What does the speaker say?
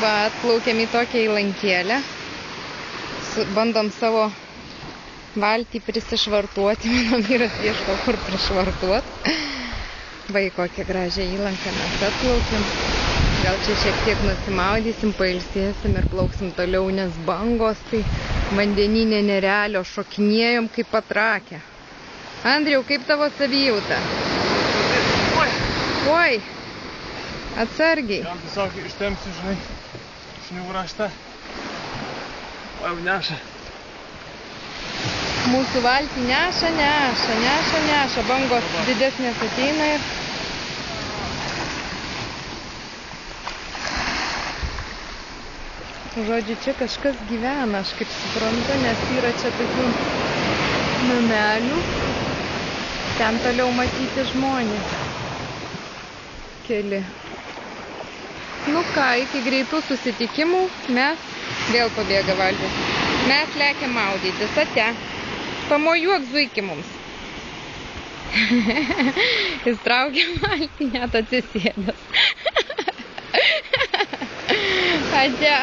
Va, atplaukėm į tokią įlankėlę. Bandom savo valtį prisišvartuoti. Mano vyras ieško, kur prišvartuoti. Va, į kokią gražią įlanką mes atplaukėm. Gal čia šiek tiek nusimaudysim, pailsėsim ir plauksim toliau, nes bangos tai vandeninė nerealio, šokinėjom kaip patrakę. Andriau, kaip tavo savijauta? Oi, atsargiai. Jam tiesiog ištempsiu, žinai, šnių raštą. O jau neša. Mūsų valtį neša. Bangos didesnės ateina ir... Žodžiu, čia kažkas gyvena, aš kaip suprantu, nes yra čia tokių namelių. Ten toliau matyti žmonės. Keli. Nu ką, iki greitų susitikimų mes vėl pabėga valtis. Mes lekiam maudytis, ate. Pamojuok zuiki mums. Jis traukia valtį, net atsisėdęs. Ate.